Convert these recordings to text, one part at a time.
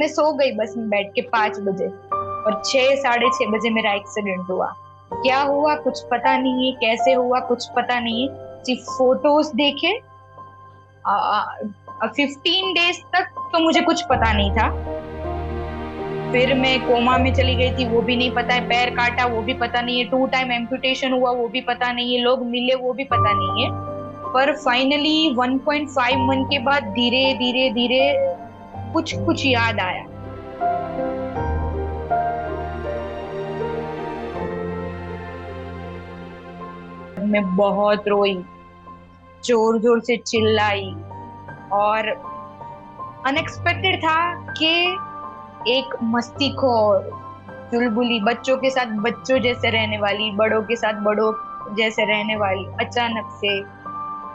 मैं सो गई बस में बैठ के 5 बजे, और 6 साढ़े 6 बजे मेरा एक्सीडेंट हुआ। क्या हुआ कुछ पता नहीं है, कैसे हुआ कुछ पता नहीं है, सिर्फ फोटोज देखे। 15 डेज तक तो मुझे कुछ पता नहीं था। फिर मैं कोमा में चली गई थी, वो भी नहीं पता है। पैर काटा वो भी पता नहीं है। 2 टाइम एम्पुटेशन हुआ वो भी पता नहीं है। लोग मिले वो भी पता नहीं है। पर फाइनली 1.5 मंथ के बाद धीरे धीरे धीरे कुछ कुछ याद आया। मैं बहुत रोई, जोर जोर से चिल्लाई। और अनएक्सपेक्टेड था कि एक मस्तीखोर, चुलबुली, बच्चों के साथ बच्चों जैसे रहने वाली, बड़ों के साथ बड़ों जैसे रहने वाली, अचानक से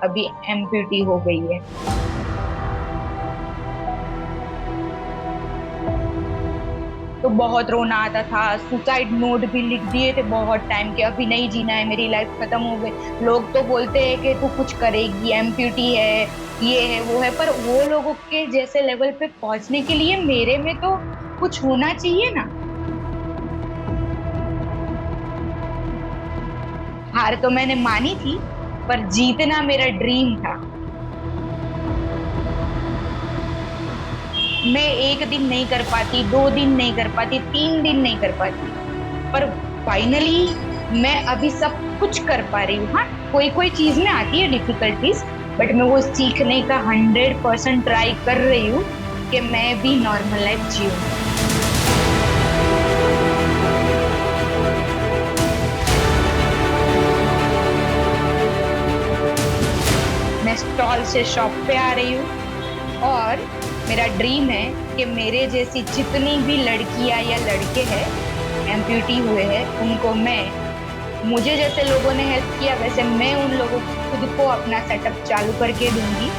अभी एम्प्यूटी हो गई है। तो बहुत रोना आता था। सुसाइड नोट भी लिख दिए थे बहुत टाइम के, अभी नहीं जीना है, मेरी लाइफ खत्म हो गई। लोग तो बोलते हैं कि तू कुछ करेगी, एम्प्यूटी है, ये है वो है। पर वो लोगों के जैसे लेवल पे पहुंचने के लिए मेरे में तो कुछ होना चाहिए ना। हार तो मैंने मानी थी, पर जीतना मेरा ड्रीम था। मैं 1 दिन नहीं कर पाती, 2 दिन नहीं कर पाती, 3 दिन नहीं कर पाती, पर फाइनली मैं अभी सब कुछ कर पा रही हूँ। हाँ, कोई कोई चीज में आती है डिफिकल्टीज, बट मैं वो सीखने का 100% ट्राई कर रही हूँ कि मैं भी नॉर्मल लाइफ जीऊँ। मैं स्टॉल से शॉप पे आ रही हूँ, और मेरा ड्रीम है कि मेरे जैसी जितनी भी लड़कियां या लड़के हैं एम्प्यूटी हुए हैं, उनको मैं, मुझे जैसे लोगों ने हेल्प किया वैसे मैं उन लोगों को खुद को अपना सेटअप चालू करके दूंगी।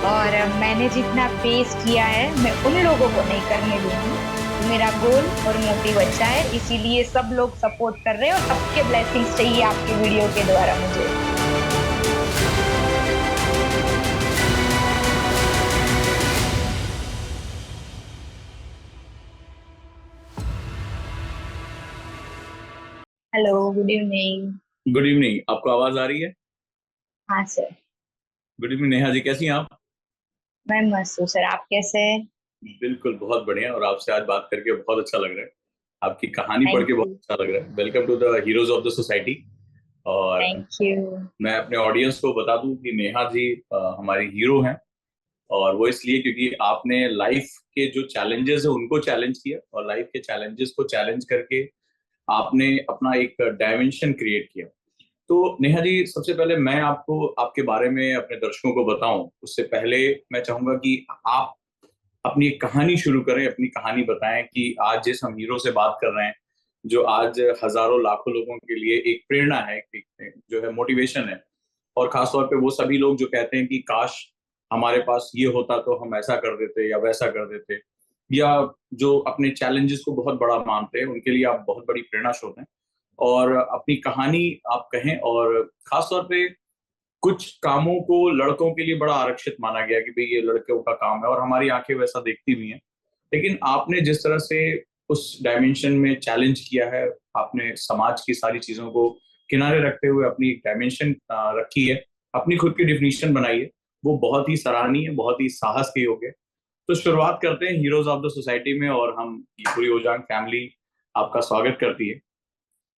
और मैंने जितना फेस किया है मैं उन लोगों को नहीं करने दूंगी। मेरा गोल और मोटिव अच्छा है, इसीलिए सब लोग सपोर्ट कर रहे हैं, और सबके ब्लेसिंग्स चाहिए आपके वीडियो के द्वारा मुझे। Hello, good evening. Good evening. आपको आवाज आ रही है? हाँ sir. Good evening Neha ji, कैसी हैं आप? मैं मस्त हूँ सर, आप कैसे हैं? बिल्कुल, बहुत बढ़िया। और आपसे आज बात करके बहुत अच्छा लग रहा है। आपकी कहानी पढ़ थैंक के बहुत यू। अच्छा लग रहा है। Welcome to the heroes of the society. और थैंक यू। मैं अपने ऑडियंस को बता दूं कि नेहा जी हमारी हीरो हैं। और वो इसलिए क्योंकि आपने लाइफ के जो चैलेंजेस है उनको चैलेंज किया, और लाइफ के चैलेंजेस को चैलेंज करके आपने अपना एक डायमेंशन क्रिएट किया। तो नेहा जी, सबसे पहले मैं आपको आपके बारे में अपने दर्शकों को बताऊं उससे पहले मैं चाहूंगा कि आप अपनी एक कहानी शुरू करें, अपनी कहानी बताएं कि आज जिस हम हीरो से बात कर रहे हैं, जो आज हजारों लाखों लोगों के लिए एक प्रेरणा है, एक जो है मोटिवेशन है। और खासतौर पे वो सभी लोग जो कहते हैं कि काश हमारे पास ये होता तो हम ऐसा कर देते या वैसा कर देते, या जो अपने चैलेंजेस को बहुत बड़ा मानते हैं, उनके लिए आप बहुत बड़ी प्रेरणा स्रोत हैं। और अपनी कहानी आप कहें। और खासतौर पे कुछ कामों को लड़कों के लिए बड़ा आरक्षित माना गया कि भाई ये लड़कों का काम है, और हमारी आंखें वैसा देखती भी हैं। लेकिन आपने जिस तरह से उस डायमेंशन में चैलेंज किया है, आपने समाज की सारी चीजों को किनारे रखते हुए अपनी एक डायमेंशन रखी है, अपनी खुद की डिफिनीशन बनाई है, वो बहुत ही सराहनीय है, बहुत ही साहस के योग्य है। तो शुरुआत करते हैं हीरोज ऑफ द सोसाइटी में, और हम ये पूरी ओजांग फैमिली आपका स्वागत करती है।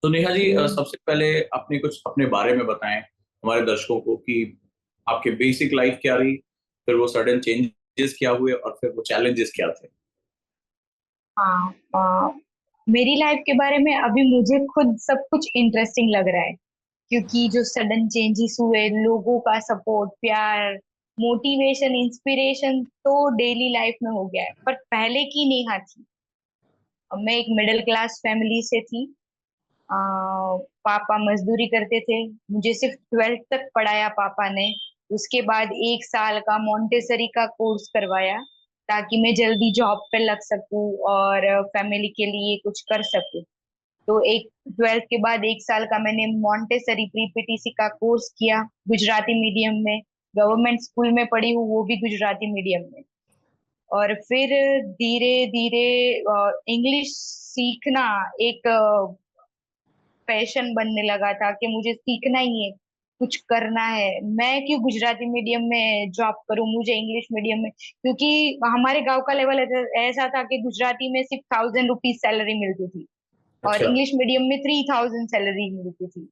तो नेहा जी, जी। सबसे पहले अपने कुछ अपने बारे में बताएं हमारे दर्शकों को कि आपके बेसिक लाइफ क्या रही, फिर वो सडन चेंजेस क्या हुए, और फिर वो चैलेंजेस क्या थे। हाँ, मेरी लाइफ के बारे में अभी मुझे खुद सब कुछ इंटरेस्टिंग लग रहा है, क्योंकि जो सडन चेंजेस हुए, लोगों का सपोर्ट, प्यार, मोटिवेशन, इंस्पिरेशन तो डेली लाइफ में हो गया है, पर पहले की नेहा थी। अब मैं एक मिडिल क्लास फैमिली से थी। आ, पापा मजदूरी करते थे, मुझे सिर्फ 12th तक पढ़ाया पापा ने। उसके बाद 1 साल का मोंटेसरी का कोर्स करवाया, ताकि मैं जल्दी जॉब पे लग सकूं और फैमिली के लिए कुछ कर सकूं। तो एक 12th के बाद 1 साल का मैंने मोंटेसरी प्री पीटीसी का कोर्स किया, गुजराती मीडियम में। गवर्नमेंट स्कूल में पढ़ी हूँ, वो भी गुजराती मीडियम में। और फिर धीरे धीरे इंग्लिश सीखना एक पैशन बनने लगा था कि मुझे सीखना ही है, कुछ करना है। मैं क्यों गुजराती मीडियम में जॉब करूं, मुझे इंग्लिश मीडियम में, क्योंकि हमारे गांव का लेवल ऐसा था कि गुजराती में सिर्फ 1000 रुपीज सैलरी मिलती थी और अच्छा। इंग्लिश मीडियम में 3000 सैलरी मिलती थी।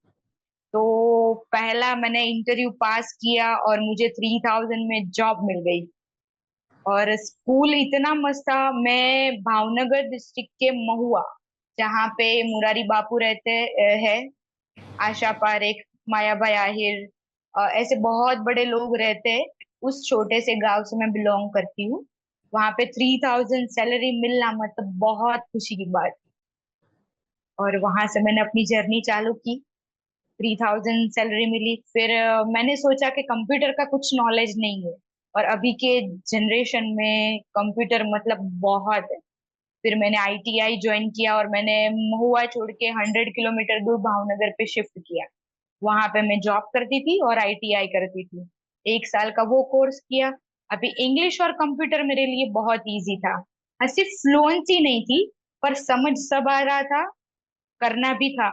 तो पहला मैंने इंटरव्यू पास किया और मुझे 3000 में जॉब मिल गई। और स्कूल इतना मस्त था। मैं भावनगर डिस्ट्रिक्ट के महुआ, जहाँ पे मुरारी बापू रहते हैं, आशा पारेख, मायाभाई आहिर, ऐसे बहुत बड़े लोग रहते हैं, उस छोटे से गांव से मैं बिलोंग करती हूँ। वहां पे 3000 सैलरी मिलना मतलब बहुत खुशी की बात। और वहां से मैंने अपनी जर्नी चालू की। 3000 सैलरी मिली। फिर मैंने सोचा कि कंप्यूटर का कुछ नॉलेज नहीं है, और अभी के जनरेशन में कंप्यूटर मतलब बहुत है। फिर मैंने आईटीआई ज्वाइन किया और मैंने महुआ छोड़ के 100 किलोमीटर दूर भावनगर पे शिफ्ट किया। वहां पे मैं जॉब करती थी और आईटीआई करती थी। 1 साल का वो कोर्स किया। अभी इंग्लिश और कंप्यूटर मेरे लिए बहुत इजी था। हाँ, सिर्फ फ्लुएंसी नहीं थी, पर समझ सब आ रहा था, करना भी था।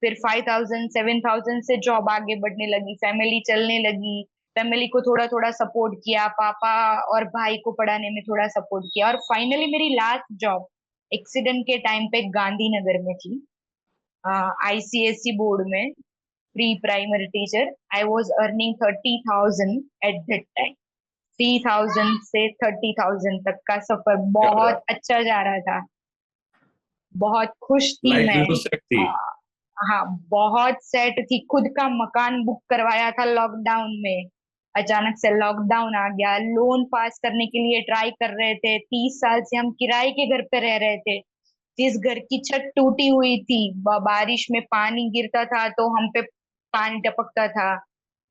फिर 5000 7000 से जॉब आगे बढ़ने लगी, फैमिली चलने लगी। फैमिली को थोड़ा थोड़ा सपोर्ट किया, पापा और भाई को पढ़ाने में थोड़ा सपोर्ट किया, और फाइनली मेरी लास्ट जॉब एक्सीडेंट के टाइम पे गांधीनगर में थी, आईसीएससी बोर्ड में, pre primary teacher. I was earning 30,000 at that time. 3000 से 30,000 तक का सफर क्या बहुत बात। अच्छा जा रहा था। बहुत खुश थी लाइफ मैं। बिल्कुल सेट थी। हाँ, बहुत सेट थी। खुद का मकान बुक करवाया था लॉकडाउन में। अचानक से लॉकडाउन आ गया। लोन पास करने के लिए ट्राई कर रहे थे। 30 साल से हम किराए के घर पे रह रहे थे। जिस घर की छत टूटी हुई थी, बारिश में पानी गिरता था तो हम पे पानी टपकता था।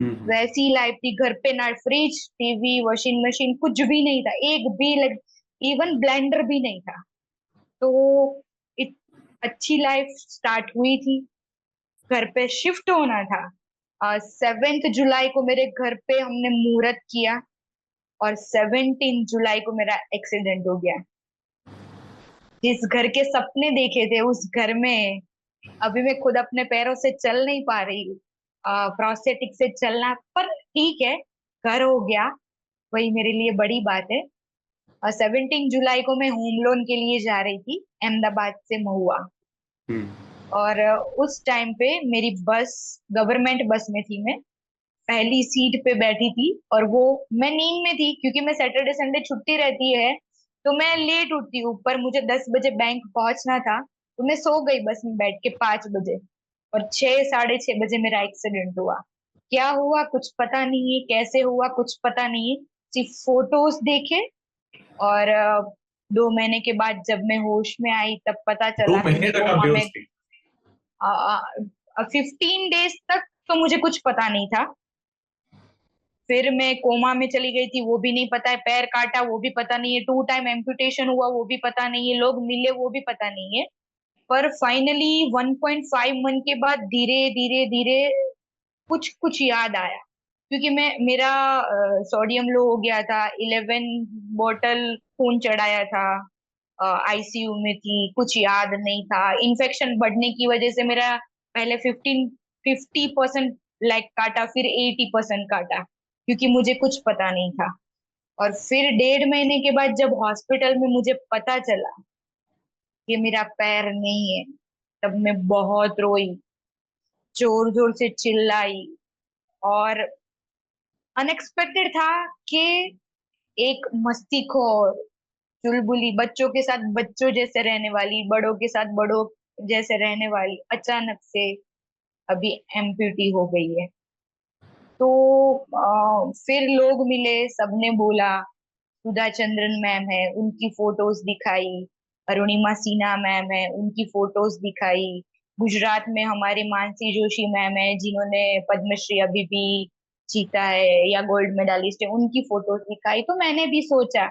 हम्म। वैसी लाइफ थी। घर पे ना फ्रिज, टीवी, वॉशिंग मशीन, कुछ भी नहीं था, एक भी लग, इवन ब्लेंडर भी नहीं था। तो इत, अच्छी लाइफ स्टार्ट हुई थी। घर पे शिफ्ट होना था। 7 जुलाई को मेरे घर पे हमने मुहूर्त किया, और 17 जुलाई को मेरा एक्सीडेंट हो गया। जिस घर के सपने देखे थे उस घर में अभी मैं खुद अपने पैरों से चल नहीं पा रही हूँ। प्रोस्थेटिक से चलना, पर ठीक है, घर हो गया, वही मेरे लिए बड़ी बात है। और 17 जुलाई को मैं होम लोन के लिए जा रही थी अहमदाबाद से महुआ। हम्म। और उस टाइम पे मेरी बस, गवर्नमेंट बस में थी मैं, पहली सीट पे बैठी थी। और वो, मैं नींद में थी क्योंकि मैं सैटरडे संडे छुट्टी रहती है, तो मैं लेट उठती हूँ, पर मुझे 10 बजे बैंक पहुंचना था, तो मैं सो गई बस में बैठ के 5 बजे। और 6 साढ़े 6 बजे मेरा एक्सीडेंट हुआ। क्या हुआ कुछ पता नहीं है, कैसे हुआ कुछ पता नहीं है। सिर्फ फोटोज देखे। और 2 महीने के बाद जब मैं होश में आई तब पता दो चला कि महीने मैं तक आप कोमा में। बेहोश थी? 15 डेज तक तो मुझे कुछ पता नहीं था। फिर मैं कोमा में चली गई थी, वो भी नहीं पता है। पैर काटा वो भी पता नहीं है। 2 टाइम एम्पुटेशन हुआ वो भी पता नहीं है। लोग मिले वो भी पता नहीं है। पर फाइनली 1.5 मंथ के बाद धीरे धीरे धीरे कुछ कुछ याद आया। क्योंकि मैं, मेरा सोडियम लो हो गया था, 11 बोतल खून चढ़ाया था, आईसीयू में थी, कुछ याद नहीं था। इन्फेक्शन बढ़ने की वजह से मेरा पहले 50% लेग काटा, फिर 80% काटा, क्योंकि मुझे कुछ पता नहीं था। और फिर 1.5 महीने के बाद जब हॉस्पिटल में मुझे पता चला कि मेरा पैर नहीं है, तब मैं बहुत रोई, जोर जोर से चिल्लाई। और अनएक्सपेक्टेड था कि एक मस्तीखोर, चुलबुली, बच्चों के साथ बच्चों जैसे रहने वाली, बड़ों के साथ बड़ों जैसे रहने वाली, अचानक से अभी एम्प्यूटी हो गई है। तो फिर लोग मिले, सबने बोला सुधा चंद्रन मैम है, उनकी फोटोज दिखाई। अरुणिमा सिन्हा मैम है, उनकी फोटोज दिखाई। गुजरात में हमारी मानसी जोशी मैम है, जिन्होंने पद्मश्री अभी भी जीता है या गोल्ड मेडलिस्ट है, उनकी फोटोज दिखाई। तो मैंने भी सोचा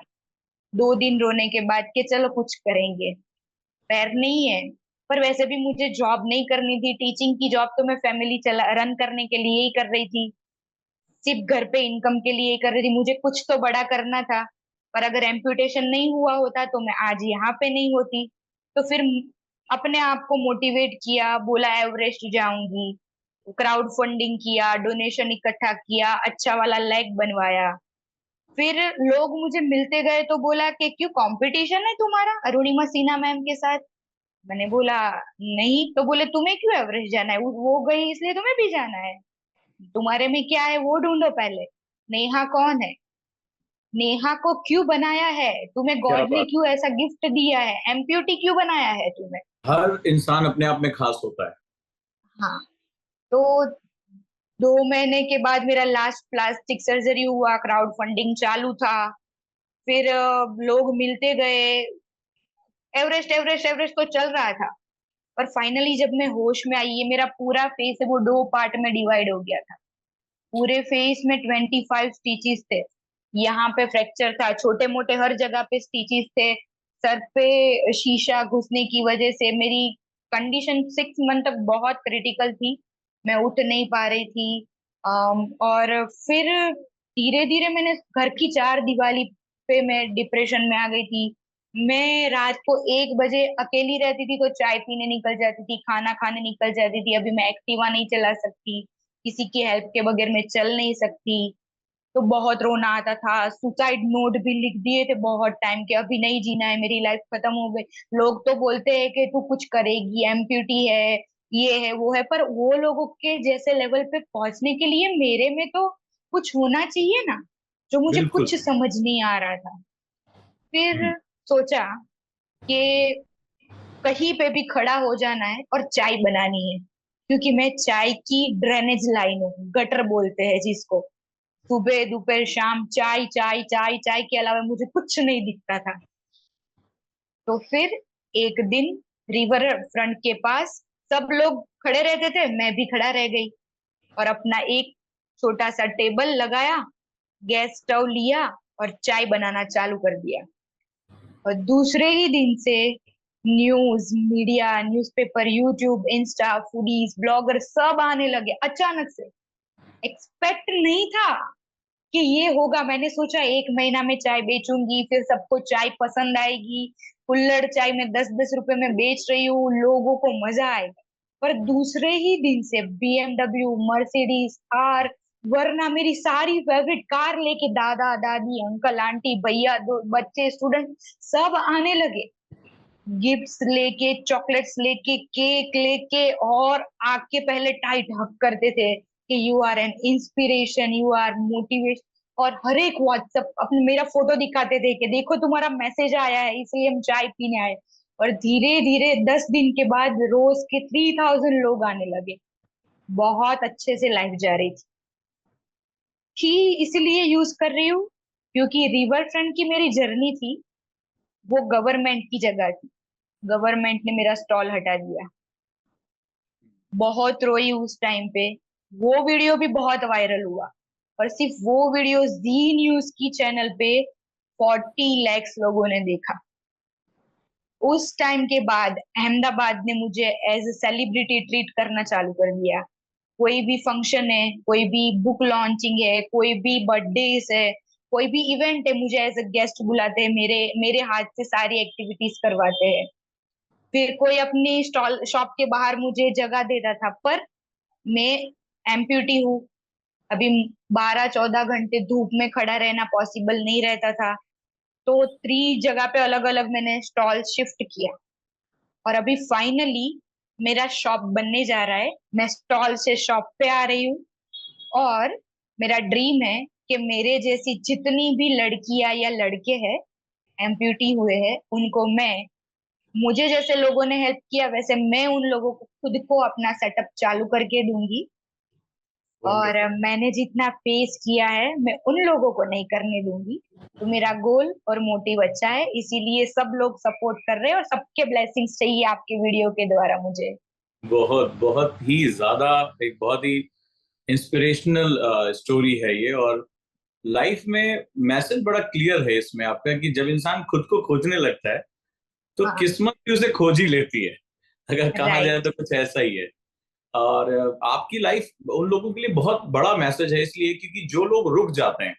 2 दिन रोने के बाद कि चलो कुछ करेंगे। पैर नहीं है, पर वैसे भी मुझे जॉब नहीं करनी थी। टीचिंग की जॉब तो मैं फैमिली चला रन करने के लिए ही कर रही थी, सिर्फ घर पे इनकम के लिए ही कर रही थी। मुझे कुछ तो बड़ा करना था। पर अगर एम्पुटेशन नहीं हुआ होता तो मैं आज यहाँ पे नहीं होती। तो फिर अपने आप को मोटिवेट किया, बोला एवरेस्ट जाऊंगी, क्राउड फंडिंग किया, डोनेशन इकट्ठा किया, अच्छा वाला लेग बनवाया। फिर लोग मुझे मिलते गए तो बोला कि क्यों कंपटीशन है तुम्हारा अरुणिमा सिन्हा मैम के साथ। मैंने बोला नहीं। तो बोले तुम्हें क्यों एवरेस्ट जाना है, वो गई इसलिए तुम्हें भी जाना है? तुम्हारे में क्या है वो ढूंढो पहले। नेहा कौन है, नेहा को क्यों बनाया है, तुम्हें क्या गॉड ने बात। क्यों ऐसा गिफ्ट दिया है, एम्प्यूटी क्यों बनाया है तुम्हें? हर इंसान अपने आप में खास होता है। हाँ। तो 2 महीने के बाद मेरा लास्ट प्लास्टिक सर्जरी हुआ, क्राउड फंडिंग चालू था। फिर लोग मिलते गए, एवरेस्ट एवरेस्ट एवरेस्ट तो चल रहा था। पर फाइनली जब मैं होश में आई, ये मेरा पूरा फेस है वो 2 पार्ट में डिवाइड हो गया था। पूरे फेस में 25 स्टिचेस थे। यहाँ पे फ्रैक्चर था, छोटे मोटे हर जगह पे स्टिचेस थे। सर पे शीशा घुसने की वजह से मेरी कंडीशन 6 मंथ तक बहुत क्रिटिकल थी। मैं उठ नहीं पा रही थी। और फिर धीरे धीरे मैंने घर की चार दीवारी पे मैं डिप्रेशन में आ गई थी। मैं रात को 1 बजे अकेली रहती थी तो चाय पीने निकल जाती थी, खाना खाने निकल जाती थी। अभी मैं एक्टिवा नहीं चला सकती, किसी की हेल्प के बगैर मैं चल नहीं सकती। तो बहुत रोना आता था, सुसाइड नोट भी लिख दिए थे बहुत टाइम के, अभी नहीं जीना है, मेरी लाइफ खत्म हो गई। लोग तो बोलते हैं कि तू कुछ करेगी, एम्प्यूटी है, ये है वो है, पर वो लोगों के जैसे लेवल पे पहुंचने के लिए मेरे में तो कुछ होना चाहिए ना, जो मुझे बिल्कुल। कुछ समझ नहीं आ रहा था। फिर हम्म। सोचा कि कहीं पे भी खड़ा हो जाना है और चाय बनानी है, क्योंकि मैं चाय की ड्रेनेज लाइन हूँ, गटर बोलते हैं जिसको। सुबह दोपहर शाम चाय चाय चाय चाय के अलावा मुझे कुछ नहीं दिखता था। तो फिर एक दिन रिवर फ्रंट के पास सब लोग खड़े रहते थे, मैं भी खड़ा रह गई और अपना एक छोटा सा टेबल लगाया, गैस स्टोव लिया और चाय बनाना चालू कर दिया। और दूसरे ही दिन से news media, newspaper, YouTube, Insta, foodies, blogger सब आने लगे अचानक से। एक्सपेक्ट नहीं था कि ये होगा। मैंने सोचा 1 महीना में चाय बेचूंगी, फिर सबको चाय पसंद आएगी, कुल्हड़ चाय में 10-10 रुपए में बेच रही हूँ, लोगों को मजा आएगा। पर दूसरे ही दिन से BMW, मर्सिडीज, थार, वरना मेरी सारी फेवरेट कार लेके दादा दादी अंकल आंटी भैया दो बच्चे स्टूडेंट सब आने लगे, गिफ्ट्स लेके, चॉकलेट्स लेके, केक लेके, और आके पहले टाइट हक करते थे कि you are an inspiration, you are motivation. और हर एक व्हाट्सएप अपने मेरा फोटो दिखाते थे कि देखो तुम्हारा मैसेज आया है इसलिए हम चाय पीने आए। और धीरे धीरे 10 दिन के बाद रोज के 3000 लोग आने लगे। बहुत अच्छे से लाइफ जा रही थी। इसलिए यूज कर रही हूँ क्योंकि रिवर फ्रंट की मेरी जर्नी थी, वो गवर्नमेंट की जगह थी, गवर्नमेंट ने मेरा स्टॉल हटा दिया। बहुत रोई उस टाइम पे। वो वीडियो भी बहुत वायरल हुआ, और सिर्फ वो वीडियो जी न्यूज की चैनल पे 40 लाख लोगों ने देखा। उस टाइम के बाद अहमदाबाद ने मुझे एज ए सेलिब्रिटी ट्रीट करना चालू कर दिया। कोई भी फंक्शन है, कोई भी बुक लॉन्चिंग है, कोई भी बर्थडे है, कोई भी इवेंट है, मुझे एज अ गेस्ट बुलाते हैं, मेरे मेरे हाथ से सारी एक्टिविटीज करवाते हैं। फिर कोई अपनी स्टॉल शॉप के बाहर मुझे जगह देता था। पर मैं एम्प्यूटी हूँ, अभी 12-14 घंटे धूप में खड़ा रहना पॉसिबल नहीं रहता था। तो 3 जगह पे अलग अलग मैंने स्टॉल शिफ्ट किया, और अभी फाइनली मेरा शॉप बनने जा रहा है। मैं स्टॉल से शॉप पे आ रही हूँ, और मेरा ड्रीम है कि मेरे जैसी जितनी भी लड़कियां या लड़के हैं एम्प्यूटी हुए हैं उनको मैं, मुझे जैसे लोगों ने हेल्प किया वैसे मैं उन लोगों को खुद को अपना सेटअप चालू करके दूंगी। और वंडरफुल। मैंने जितना फेस किया है मैं उन लोगों को नहीं करने दूंगी। तो मेरा गोल और मोटिव अच्छा है, इसीलिए सब लोग सपोर्ट कर रहे हैं, और सबके ब्लेसिंग्स चाहिए आपके वीडियो के द्वारा मुझे। बहुत बहुत ही ज्यादा, एक बहुत ही इंस्पिरेशनल स्टोरी है ये। और लाइफ में मैसेज बड़ा क्लियर है इसमें आपका कि जब इंसान खुद को खोजने लगता है तो हाँ। किस्मत भी उसे खोज ही लेती है, अगर कहा जाए राइट। तो कुछ ऐसा ही है। और आपकी लाइफ उन लोगों के लिए बहुत बड़ा मैसेज है, इसलिए क्योंकि जो लोग रुक जाते हैं,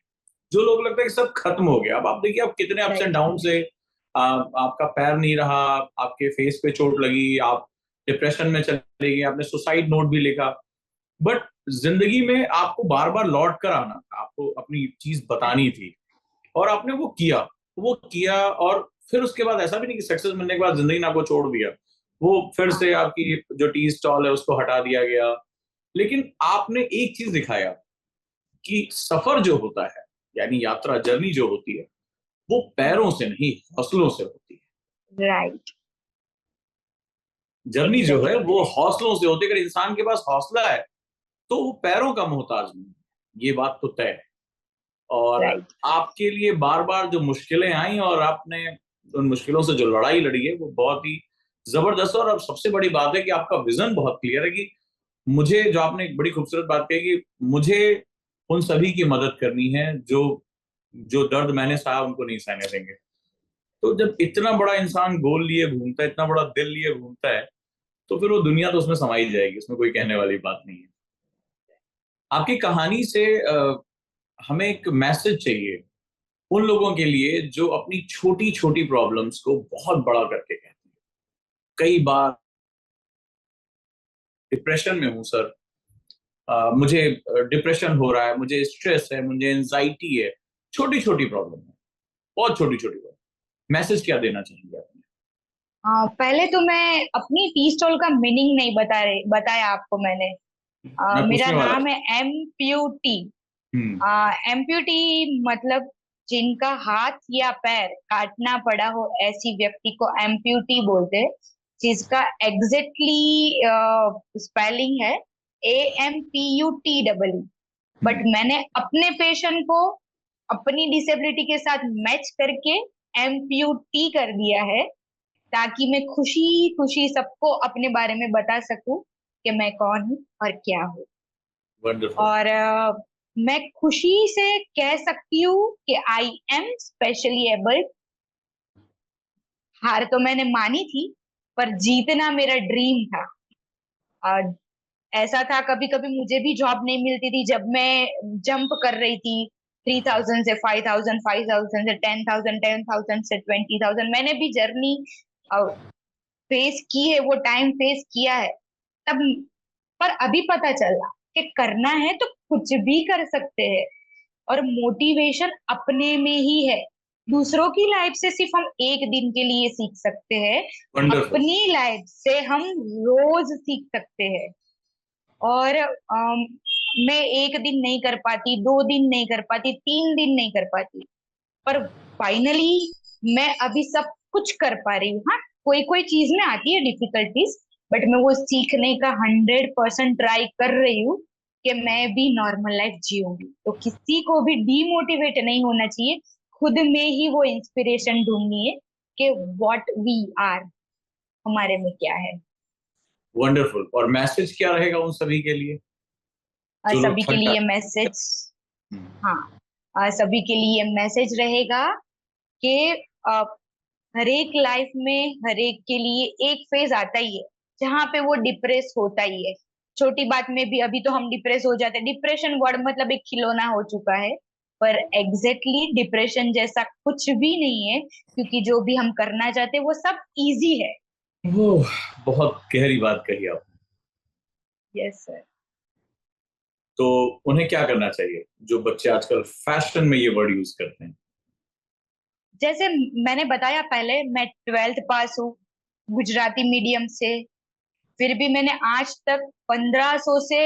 जो लोग लगता है कि सब खत्म हो गया। अब आप देखिए आप कितने अप्स एंड राइट। डाउन से, आपका पैर नहीं रहा, आपके फेस पे चोट लगी, आप डिप्रेशन में चले गए, आपने सुसाइड नोट भी लिखा। बट जिंदगी में आपको बार बार लौट कर आना था, आपको अपनी चीज बतानी थी, और आपने वो किया। और फिर उसके बाद ऐसा भी नहीं कि सक्सेस मिलने के बाद जिंदगी ने आपको छोड़ दिया, वो फिर हाँ। से आपकी जो टी स्टॉल है उसको हटा दिया गया। लेकिन आपने एक चीज दिखाया कि सफर जो होता है, यानी यात्रा, जर्नी जो होती है, वो पैरों से नहीं, हौसलों से होती है। राइट। जर्नी जो है एग्जैक्टली वो राइट। हौसलों से होती है। अगर इंसान के पास हौसला है तो वो पैरों का मोहताज नहीं है, ये बात तो तय है। और राइट। आपके लिए बार बार जो मुश्किलें आई और आपने उन मुश्किलों से जो लड़ाई लड़ी है वो बहुत ही जबरदस्त है। और अब सबसे बड़ी बात है कि आपका विजन बहुत क्लियर है कि मुझे, जो आपने एक बड़ी खूबसूरत बात कही कि मुझे उन सभी की मदद करनी है जो जो दर्द मैंने सहा उनको नहीं सहने देंगे। तो जब इतना बड़ा इंसान गोल लिए घूमता है, इतना बड़ा दिल लिए घूमता है, तो फिर वो दुनिया तो उसमें समाई जाएगी, उसमें कोई कहने वाली बात नहीं है। आपकी कहानी से हमें एक मैसेज चाहिए उन लोगों के लिए जो अपनी छोटी छोटी प्रॉब्लम्स को बहुत बड़ा करके कहते हैं। कई बार डिप्रेशन में हूं सर, मुझे डिप्रेशन हो रहा है, मुझे स्ट्रेस है, मुझे एंजाइटी है, छोटी छोटी प्रॉब्लम है, बहुत छोटी छोटी प्रॉब्लम। मैसेज क्या देना चाहेंगे आपने? पहले तो मैं अपनी टी स्टॉल का मीनिंग नहीं बताया आपको मैंने। मैं मेरा पूछने वाला नाम था। है एम्प्यूटी। हम्म। एम्प्यूटी मतलब जिनका हाथ या पैर काटना पड़ा हो, ऐसी व्यक्ति को एम्प्यूटी बोलते हैं। जिसका एग्जैक्टली स्पेलिंग है AMPUTEE। बट हम्म। मैंने अपने पेशेंट को अपनी डिसेबिलिटी के साथ मैच करके एम्प्यूटी कर दिया है, ताकि मैं खुशी खुशी सबको अपने बारे में बता सकूं कि मैं कौन हूँ और क्या हूँ। वंडरफुल। और मैं खुशी से कह सकती हूँ कि आई एम स्पेशली एबल्ड। हार तो मैंने मानी थी, पर जीतना मेरा ड्रीम था। और ऐसा था, कभी कभी मुझे भी जॉब नहीं मिलती थी जब मैं जंप कर रही थी। 3000 से 5000, 5000 से 10,000, 10,000 से 20,000। मैंने भी जर्नी फेस की है, वो टाइम फेस किया है तब। पर अभी पता चला कि करना है तो कुछ भी कर सकते हैं। और मोटिवेशन अपने में ही है। दूसरों की लाइफ से सिर्फ हम एक दिन के लिए सीख सकते हैं, वंडरफुल। अपनी लाइफ से हम रोज सीख सकते हैं। और मैं एक दिन नहीं कर पाती, 2 दिन नहीं कर पाती, 3 दिन नहीं कर पाती, पर फाइनली मैं अभी सब कुछ कर पा रही हूँ। हाँ, कोई कोई चीज में आती है डिफिकल्टीज, बट मैं वो सीखने का 100% ट्राई कर रही हूँ कि मैं भी नॉर्मल लाइफ जीऊंगी। तो किसी को भी डीमोटिवेट नहीं होना चाहिए, खुद में ही वो इंस्पिरेशन ढूंढनी है कि व्हाट वी आर, हमारे में क्या है। वंडरफुल। और मैसेज क्या रहेगा उन सभी के लिए और जो लोग सभी के थक लिए जाते मैसेज। हैं? हाँ, सभी के लिए मैसेज रहेगा कि अ, हर एक लाइफ में हर एक के लिए एक फेज आता ही है जहाँ पे वो डिप्रेस होता ही है। छोटी बात में भी अभी तो हम डिप्रेस हो जाते हैं। डिप्रेशन वर्ड मतलब एक खिलौना हो चुका है, पर एग्जैक्टली डिप्रेशन जैसा कुछ भी नहीं है, क्योंकि जो भी हम करना चाहते हैं वो सब इजी है। वो बहुत गहरी बात कही आप। Yes sir. तो उन्हें क्या करना चाहिए जो बच्चे आजकल फैशन में ये वर्ड यूज करते हैं? जैसे मैंने बताया पहले, मैं 12th पास हूँ गुजराती मीडियम से। फिर भी मैंने आज तक 1500 से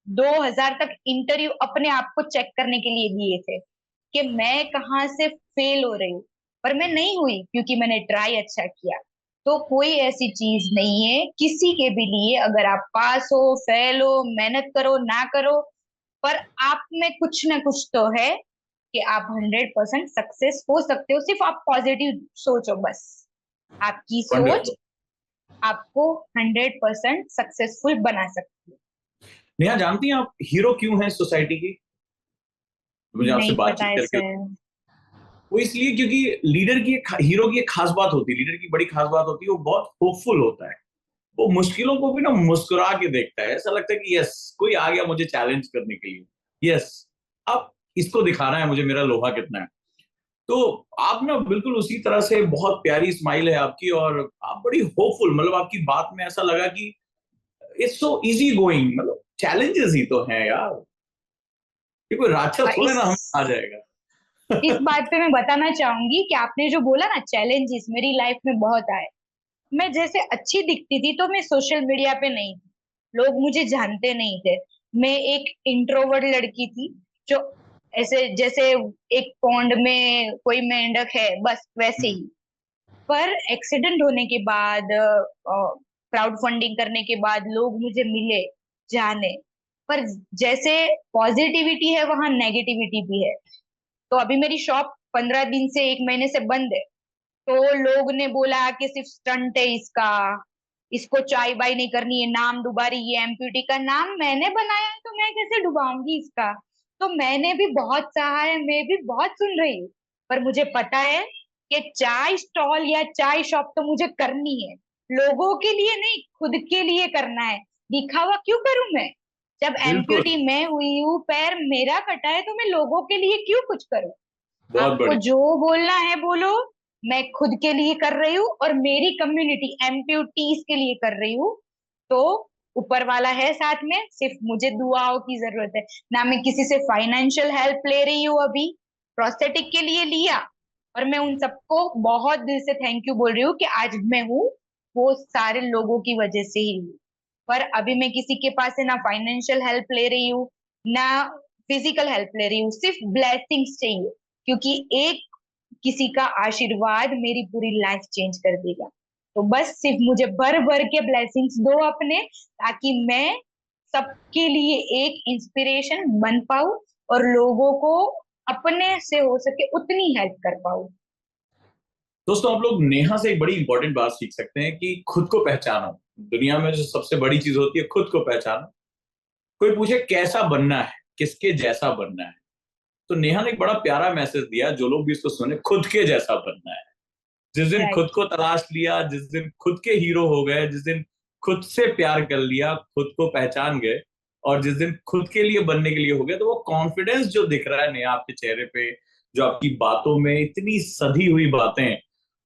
2000 तक इंटरव्यू अपने आप को चेक करने के लिए दिए थे कि मैं कहाँ से फेल हो रही हूँ। पर मैं नहीं हुई क्योंकि मैंने ट्राई अच्छा किया। तो कोई ऐसी चीज नहीं है किसी के भी लिए, अगर आप पास हो फेल हो, मेहनत करो ना करो, पर आप में कुछ ना कुछ तो है कि आप 100% सक्सेस हो सकते हो। सिर्फ आप पॉजिटिव सोचो बस। आपकी सोच वंडरफुल। आपको 100% सक्सेसफुल बना सकती है। नेहा, जानती हैं आप हीरो क्यों है सोसाइटी की? मुझे आपसे नहीं पता बातचीत है करके, सर। वो इसलिए क्योंकि लीडर की एक, हीरो की एक खास बात होती है, लीडर की बड़ी खास बात होती है, वो बहुत होपफुल होता है। वो मुश्किलों को भी ना मुस्कुरा के देखता है, ऐसा लगता है कि यस, कोई आ गया मुझे चैलेंज करने के लिए। यस। अब इसको दिखाना है मुझे मेरा लोहा कितना है। तो आप ना बिल्कुल उसी तरह से, बहुत प्यारी स्माइल है आपकी, और आप बड़ी होपफुल, मतलब आपकी बात में ऐसा लगा कि इट्स सो इजी गोइंग, मतलब चैलेंजेस ही तो हैं यार, ये कोई राक्षस थोड़े ना हमें आ इस जाएगा। इस बात पे मैं बताना चाहूंगी कि आपने जो बोला ना चैलेंजेस मेरी लाइफ में बहुत आए। मैं जैसे अच्छी दिखती थी तो मैं सोशल मीडिया पे नहीं थी, लोग मुझे जानते नहीं थे। मैं एक इंट्रोवर्ट लड़की थी जो ऐसे जैसे एक पौंड में कोई मेंढक है बस वैसे ही। पर एक्सीडेंट होने के बाद क्राउड फंडिंग करने के बाद लोग मुझे मिले, जाने। पर जैसे पॉजिटिविटी है वहां नेगेटिविटी भी है। तो अभी मेरी शॉप 15 दिन से 1 महीने से बंद है। तो लोग ने बोला कि सिर्फ स्टंट है इसका, इसको चाय बाय नहीं करनी है, नाम डुबा रही है। एम्प्यूटी का नाम मैंने बनाया है तो मैं कैसे डुबाऊंगी इसका। तो मैंने भी बहुत सहा है, मैं भी बहुत सुन रही हूँ। पर मुझे पता है कि चाय स्टॉल या चाय शॉप तो मुझे करनी है, लोगों के लिए नहीं, खुद के लिए करना है। दिखावा क्यों करूं मैं? जब बिल्कुल। एम्प्यूटी मैं हुई हूँ, पैर मेरा कटा है, तो मैं लोगों के लिए क्यों कुछ करूं? बहुत आपको बढ़िया। जो बोलना है बोलो। मैं खुद के लिए कर रही हूँ और मेरी कम्युनिटी एम्प्यूटीज के लिए कर रही हूँ। तो ऊपर वाला है साथ में, सिर्फ मुझे दुआओं की जरूरत है। ना मैं किसी से फाइनेंशियल हेल्प ले रही हूँ अभी, प्रोस्थेटिक के लिए लिया। और मैं उन सबको बहुत दिल से थैंक यू बोल रही हूँ कि आज मैं हूँ, वो सारे लोगों की वजह से ही हूँ। पर अभी मैं किसी के पास से ना फाइनेंशियल हेल्प ले रही हूँ, ना फिजिकल हेल्प ले रही हूँ, सिर्फ ब्लेसिंग्स चाहिए। क्योंकि एक किसी का आशीर्वाद मेरी पूरी लाइफ चेंज कर देगा। तो बस सिर्फ मुझे भर भर के ब्लेसिंग्स दो अपने, ताकि मैं सबके लिए एक इंस्पिरेशन बन पाऊं और लोगों को अपने से हो सके उतनी हेल्प कर पाऊं। दोस्तों, आप लोग नेहा से एक बड़ी इंपॉर्टेंट बात सीख सकते हैं कि खुद को पहचानो। दुनिया में जो सबसे बड़ी चीज होती है, खुद को पहचानो। कोई पूछे कैसा बनना है, किसके जैसा बनना है, तो नेहा ने एक बड़ा प्यारा मैसेज दिया, जो लोग भी इसको सुने, खुद के जैसा बनना है। जिस दिन खुद राइट। को तलाश लिया, जिस दिन खुद के हीरो हो गए, जिस दिन खुद से प्यार कर लिया, खुद को पहचान गए, और जिस दिन खुद के लिए बनने के लिए हो गया, तो वो कॉन्फिडेंस जो दिख रहा है नेहा आपके चेहरे पे, जो आपकी बातों में इतनी सधी हुई बातें,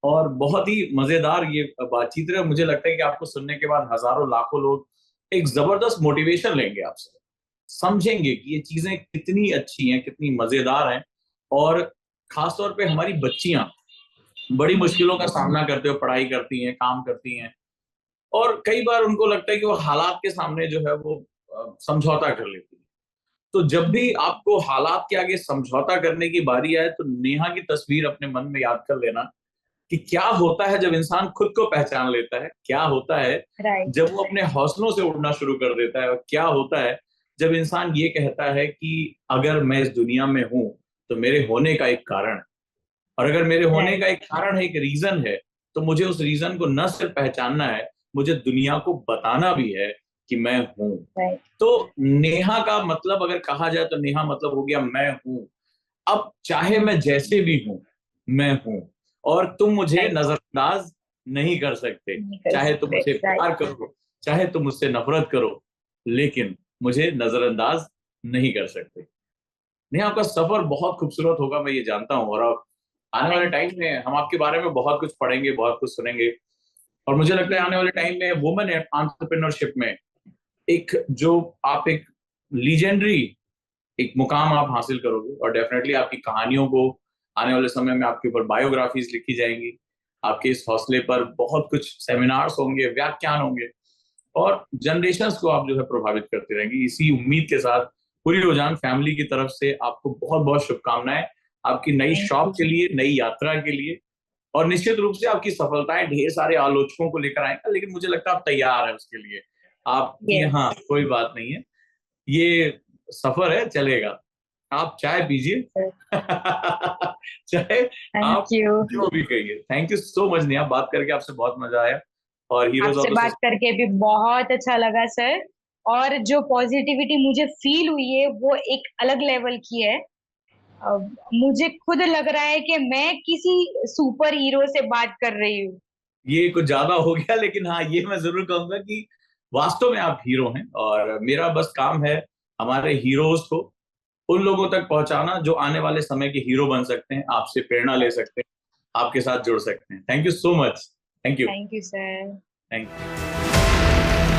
और बहुत ही मजेदार ये बातचीत है। मुझे लगता है कि आपको सुनने के बाद हजारों लाखों लोग एक जबरदस्त मोटिवेशन लेंगे आपसे, समझेंगे कि ये चीजें कितनी अच्छी हैं, कितनी मजेदार हैं। और खासतौर पे हमारी बच्चियां बड़ी मुश्किलों का सामना करते हुए पढ़ाई करती हैं, काम करती हैं, और कई बार उनको लगता है कि वो हालात के सामने जो है वो समझौता कर लेती है। तो जब भी आपको हालात के आगे समझौता करने की बारी आए, तो नेहा की तस्वीर अपने मन में याद कर लेना कि क्या होता है जब इंसान खुद को पहचान लेता है, क्या होता है राइट। जब वो अपने हौसलों से उड़ना शुरू कर देता है, और क्या होता है जब इंसान ये कहता है कि अगर मैं इस दुनिया में हूं तो मेरे होने का एक कारण है। और अगर मेरे होने राइट। का एक कारण है, एक रीजन है, तो मुझे उस रीजन को न सिर्फ पहचानना है, मुझे दुनिया को बताना भी है कि मैं हूं। राइट। तो नेहा का मतलब अगर कहा जाए, तो नेहा मतलब हो गया मैं हूं। अब चाहे मैं जैसे भी हूं, मैं हूं, और तुम मुझे राइट। नजरअंदाज नहीं कर सकते। नहीं कर चाहे तुम सकते। मुझे राइट। प्यार करो, चाहे तुम मुझसे नफरत करो, लेकिन मुझे नजरअंदाज नहीं कर सकते। नहीं, आपका सफर बहुत खूबसूरत होगा, मैं ये जानता हूँ। और अब आने वाले थैंक टाइम में हम आपके बारे में बहुत कुछ पढ़ेंगे, बहुत कुछ सुनेंगे। और मुझे लगता है यू। आने वाले टाइम में वुमेन एंटरप्रेन्योरशिप में एक जो आप एक लीजेंडरी एक मुकाम आप हासिल करोगे, और डेफिनेटली आपकी कहानियों को आने वाले समय में आपके ऊपर बायोग्राफीज लिखी जाएंगी। आपके इस हौसले पर बहुत कुछ सेमिनार्स होंगे, व्याख्यान होंगे, और जनरेशन्स को आप जो है प्रभावित करते रहेंगे। इसी उम्मीद के साथ पूरी रुझान फैमिली की तरफ से आपको बहुत बहुत शुभकामनाएं, आपकी नई थैंक शॉप यू। के लिए, नई यात्रा के लिए। और निश्चित रूप से आपकी सफलताएं ढेर सारे आलोचकों को लेकर आएंगे, लेकिन मुझे लगता है आप तैयार है उसके लिए। आपकी यस। हाँ कोई बात नहीं है, ये सफर है, चलेगा। आप चाय पीजिए। चाहे थैंक आप यू। जो भी कहिए। Thank you so much Neha, बात करके आपसे बहुत मजा आया। और हीरोज ऑफ आपसे द बात करके भी बहुत अच्छा लगा सर। और जो पॉजिटिविटी मुझे फील हुई है वो एक अलग लेवल की है। मुझे खुद लग रहा है कि मैं किसी सुपर हीरो से बात कर रही हूँ। ये कुछ ज्यादा हो गया, लेकिन हाँ ये मैं जरूर कहूंगा कि वास्तव में आप हीरो हैं, और मेरा बस काम है हमारे हीरोज को उन लोगों तक पहुंचाना जो आने वाले समय के हीरो बन सकते हैं, आपसे प्रेरणा ले सकते हैं, आपके साथ जुड़ सकते हैं। Thank you so much. Thank you. Thank you sir. Thank you.